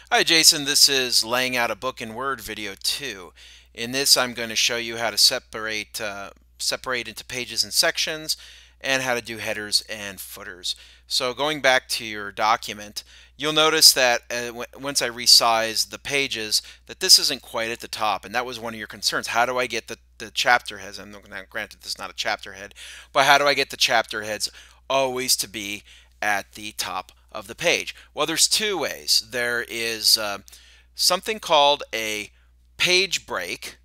Hi Jason, this is laying out a book in Word video 2. In this I'm going to show you how to separate into pages and sections and how to do headers and footers. So going back to your document, you'll notice that once I resize the pages that this isn't quite at the top, and that was one of your concerns. How do I get the chapter heads? And granted this is not a chapter head, but how do I get the chapter heads always to be at the top of the page? Well, there's two ways. There is something called a page break,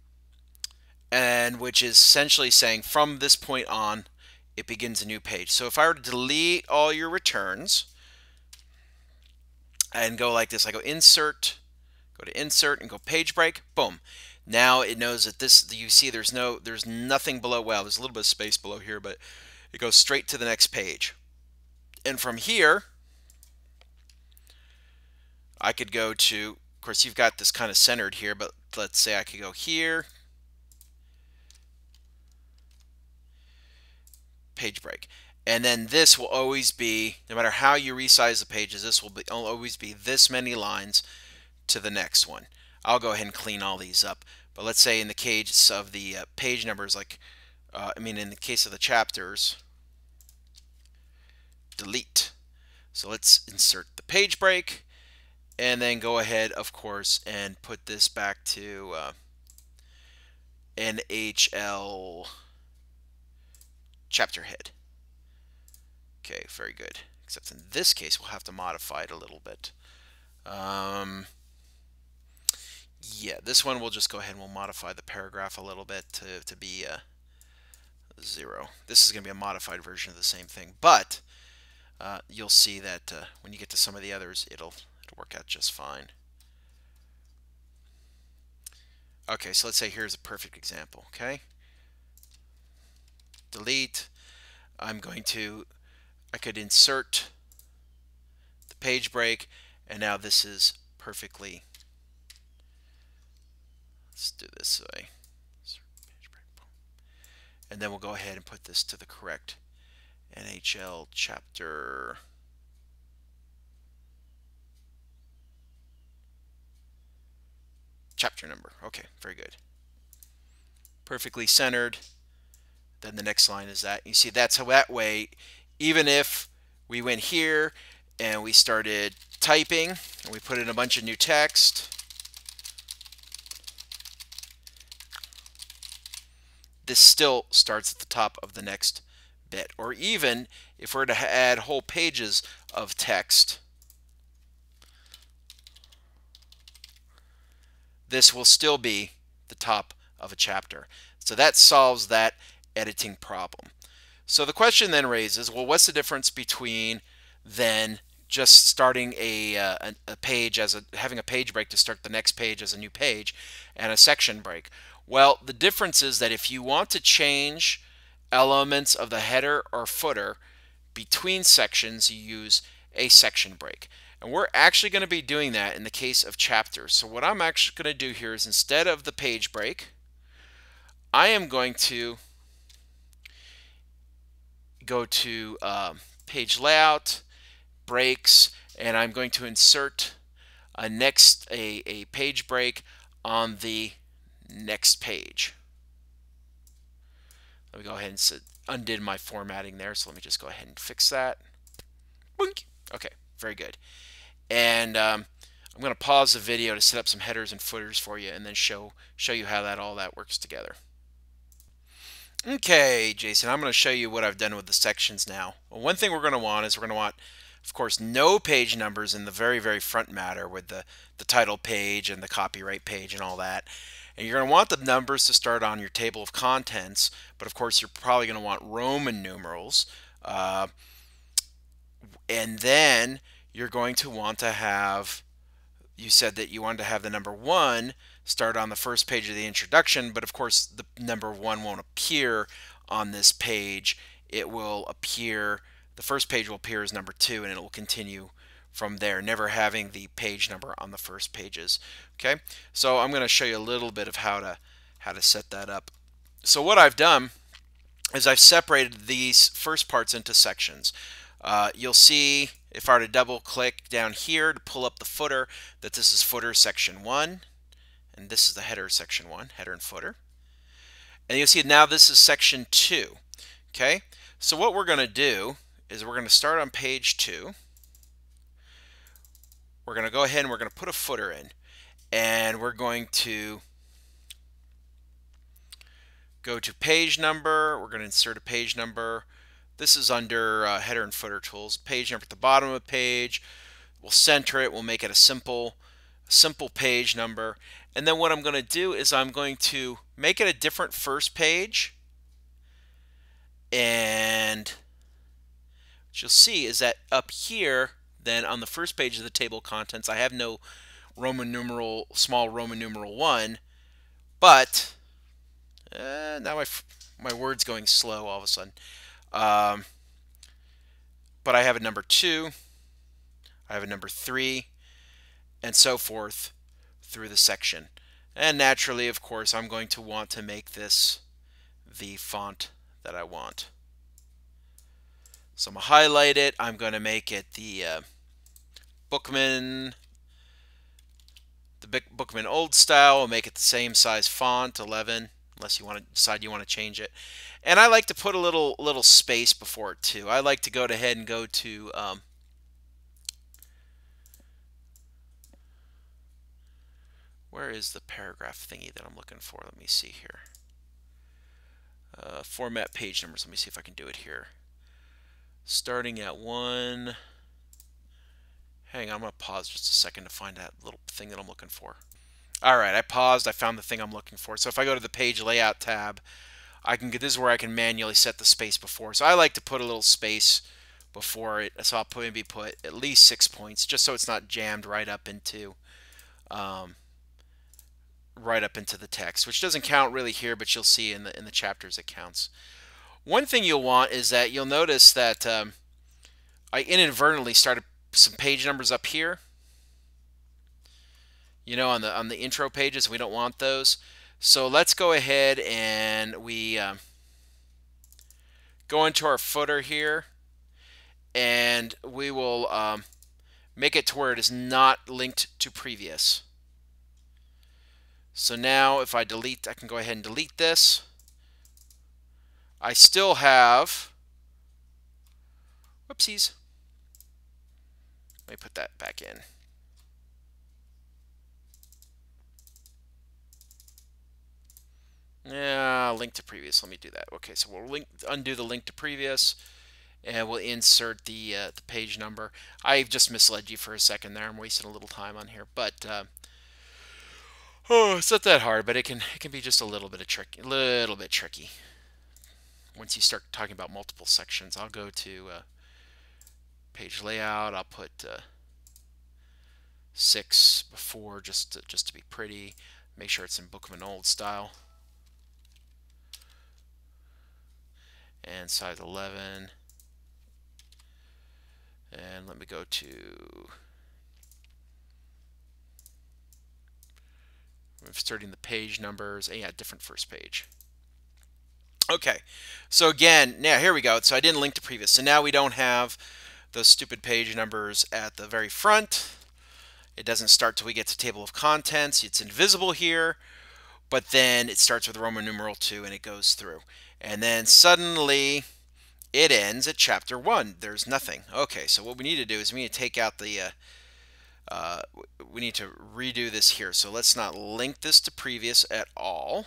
and which is essentially saying from this point on it begins a new page. So if I were to delete all your returns and go like this, I go insert, go to insert and go page break, boom. Now it knows that this, you see there's nothing below. Well, there's a little bit of space below here, but it goes straight to the next page. And from here I could go to, of course you've got this kind of centered here, but let's say I could go here, page break. And then this will always be, no matter how you resize the pages, this will always be this many lines to the next one. I'll go ahead and clean all these up. But let's say in the case of the page numbers, like, in the case of the chapters, delete. So let's insert the page break. And then go ahead, of course, and put this back to NHL chapter head. Okay, very good. Except in this case, we'll have to modify it a little bit. Yeah, this one we'll just go ahead and we'll modify the paragraph a little bit to be 0. This is going to be a modified version of the same thing, but you'll see that when you get to some of the others, it'll work out just fine. Okay, so let's say here's a perfect example. Okay, delete. I could insert the page break, and now this is perfectly. Let's do this way. And then we'll go ahead and put this to the correct NHL chapter. Chapter number. Okay, very good. Perfectly centered. Then the next line is that. You see, that's how that way, even if we went here and we started typing and we put in a bunch of new text, this still starts at the top of the next bit. Or even if we're to add whole pages of text, this will still be the top of a chapter. So that solves that editing problem. So the question then raises, well, what's the difference between then just starting a page as having a page break to start the next page as a new page, and a section break? Well, the difference is that if you want to change elements of the header or footer between sections, you use a section break. And we're actually going to be doing that in the case of chapters. So what I'm actually going to do here is, instead of the page break, I am going to go to page layout, breaks, and I'm going to insert a page break on the next page. Let me go ahead and undid my formatting there, so let me just go ahead and fix that. Boink. Okay, very good. And I'm going to pause the video to set up some headers and footers for you, and then show you how all that works together. Okay, Jason, I'm going to show you what I've done with the sections now. Well, one thing we're going to want is of course, no page numbers in the very, very front matter with the title page and the copyright page and all that. And you're going to want the numbers to start on your table of contents, but of course you're probably going to want Roman numerals. And then you're going to want to have, you said that you wanted to have the number 1 start on the first page of the introduction, but of course the number 1 won't appear on this page. It will appear, the first page will appear as number 2, and it will continue from there, never having the page number on the first pages. Okay, so I'm going to show you a little bit of how to set that up. So what I've done is I've separated these first parts into sections. You'll see if I were to double click down here to pull up the footer that this is footer section 1 and this is the header section 1, header and footer. And you'll see now this is section 2. Okay, so what we're going to do is we're going to start on page 2. We're going to go ahead and we're going to put a footer in, and we're going to go to page number. We're going to insert a page number. This is under header and footer tools. Page number at the bottom of the page. We'll center it. We'll make it a simple page number. And then what I'm going to do is I'm going to make it a different first page. And what you'll see is that up here, then on the first page of the table of contents, I have no Roman numeral, small Roman numeral 1, but now my word's going slow all of a sudden. But I have a number 2, I have a number 3, and so forth through the section. And naturally, of course, I'm going to want to make this the font that I want. So I'm going to highlight it. I'm going to make it the Bookman old style. I'll make it the same size font, 11, unless you want to decide you want to change it. And I like to put a little space before it too. I like to go ahead and go to where is the paragraph thingy that I'm looking for? Let me see here. Format page numbers. Let me see if I can do it here. Starting at 1. Hang on, I'm going to pause just a second to find that little thing that I'm looking for. Alright, I paused. I found the thing I'm looking for. So if I go to the page layout tab, I can get, this is where I can manually set the space before. So I like to put a little space before it. So I'll maybe put at least 6 points, just so it's not jammed right up into the text, which doesn't count really here, but you'll see in the chapters it counts. One thing you'll want is that you'll notice that I inadvertently started some page numbers up here. You know, on the intro pages, we don't want those. So let's go ahead and we go into our footer here, and we will make it to where it is not linked to previous. So now if I delete, I can go ahead and delete this. I still have, whoopsies. Let me put that back in. Yeah, link to previous. Let me do that. Okay, so we'll undo the link to previous, and we'll insert the page number. I just misled you for a second there. I'm wasting a little time on here, but oh, it's not that hard. But it can be just a little bit tricky. Once you start talking about multiple sections, I'll go to page layout. I'll put 6 before, just to be pretty. Make sure it's in Bookman old style. And size 11. And let me go to inserting the page numbers. And yeah, different first page. Okay, so again, now here we go. So I didn't link to previous. So now we don't have those stupid page numbers at the very front. It doesn't start till we get to table of contents. It's invisible here, but then it starts with Roman numeral 2 and it goes through. And then suddenly it ends at chapter 1. There's nothing. Okay, so what we need to do is we need to take out the we need to redo this here. So let's not link this to previous at all.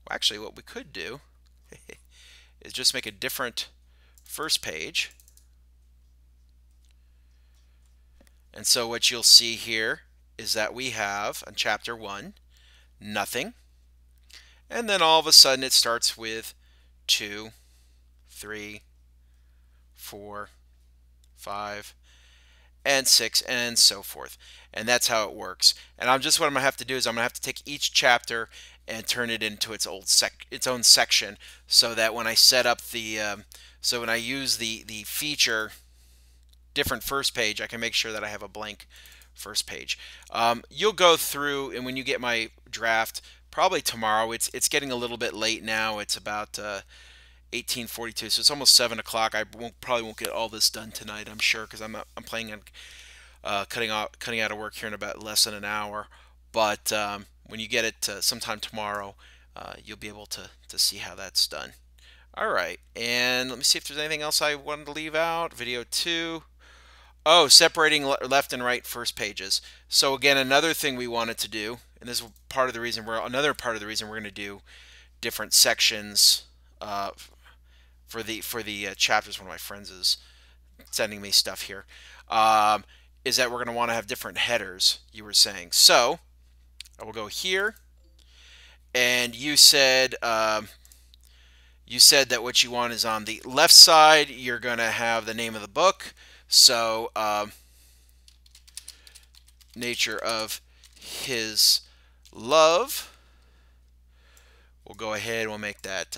Well, actually, what we could do is just make a different first page. And so what you'll see here is that we have on chapter 1 nothing. And then all of a sudden it starts with 2, 3, 4, 5, and 6, and so forth. And that's how it works. And what I'm going to have to do is I'm going to have to take each chapter and turn it into its own section, so that when I set up the so when I use the feature different first page, I can make sure that I have a blank first page. You'll go through, and when you get my draft, probably tomorrow. It's getting a little bit late now. It's about 18:42. So it's almost 7 o'clock. I probably won't get all this done tonight, I'm sure, because I'm planning on cutting out of work here in about less than an hour. But when you get it sometime tomorrow, you'll be able to see how that's done. All right, and let me see if there's anything else I wanted to leave out. Video 2. Oh, separating left and right first pages. So again, another thing we wanted to do, and this is another part of the reason we're going to do different sections for the chapters. One of my friends is sending me stuff here. Is that we're going to want to have different headers, you were saying. So I will go here, and you said that what you want is on the left side, you're going to have the name of the book. So Nature of His Love. We'll go ahead and we'll make that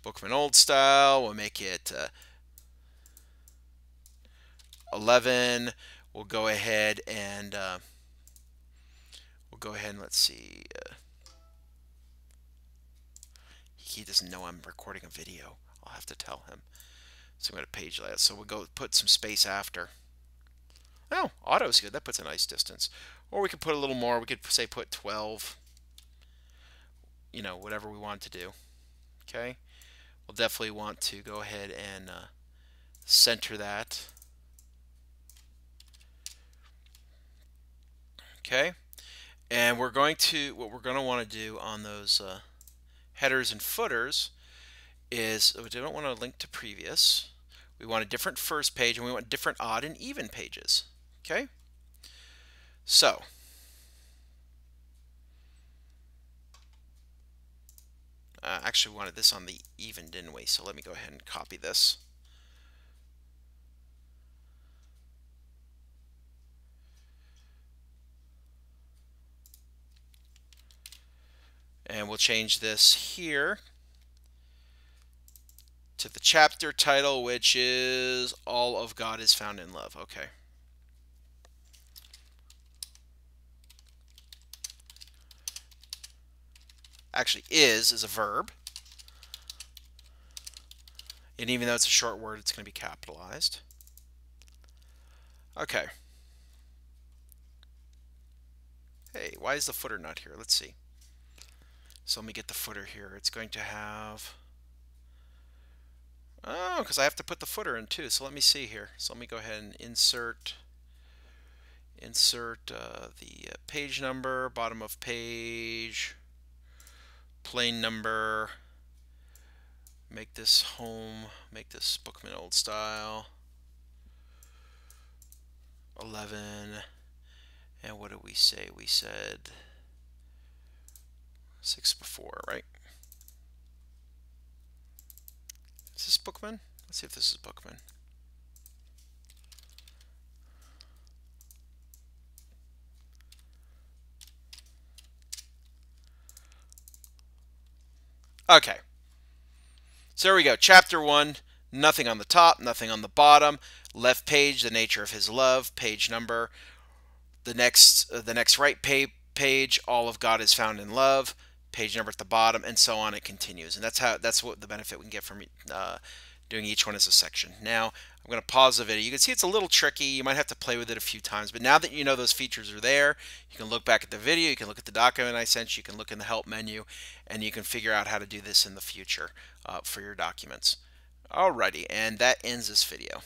Bookman Old Style. We'll make it 11. We'll go ahead and let's see. He doesn't know I'm recording a video. I'll have to tell him. So I'm going to page layout. So we'll go put some space after. Oh, auto's good. That puts a nice distance. Or we could put a little more. We could say put 12. You know, whatever we want to do. Okay. We'll definitely want to go ahead and center that. Okay. And what we're going to want to do on those headers and footers is we don't want to link to previous. We want a different first page, and we want different odd and even pages. Okay? So, actually we wanted this on the even, didn't we? So let me go ahead and copy this. And we'll change this here to the chapter title, which is All of God is Found in Love. Okay. Actually, is a verb. And even though it's a short word, it's going to be capitalized. Okay. Hey, why is the footer not here? Let's see. So let me get the footer here. It's going to have... Oh, because I have to put the footer in too. So let me see here. So let me go ahead and insert the page number, bottom of page, plain number, make this home, make this Bookman Old Style, 11, and what did we say? We said 6 before, right? Is this Bookman? Let's see if this is Bookman. Okay. So there we go. Chapter 1, nothing on the top, nothing on the bottom. Left page, the nature of his love, page number. The next right page, all of God is found in love. Page number at the bottom, and so on. It continues, and that's what the benefit we can get from doing each one as a section. Now I'm going to pause the video. You can see it's a little tricky. You might have to play with it a few times, but now that you know those features are there, you can look back at the video, you can look at the document I sent you, you can look in the help menu, and you can figure out how to do this in the future for your documents. Alrighty, and that ends this video.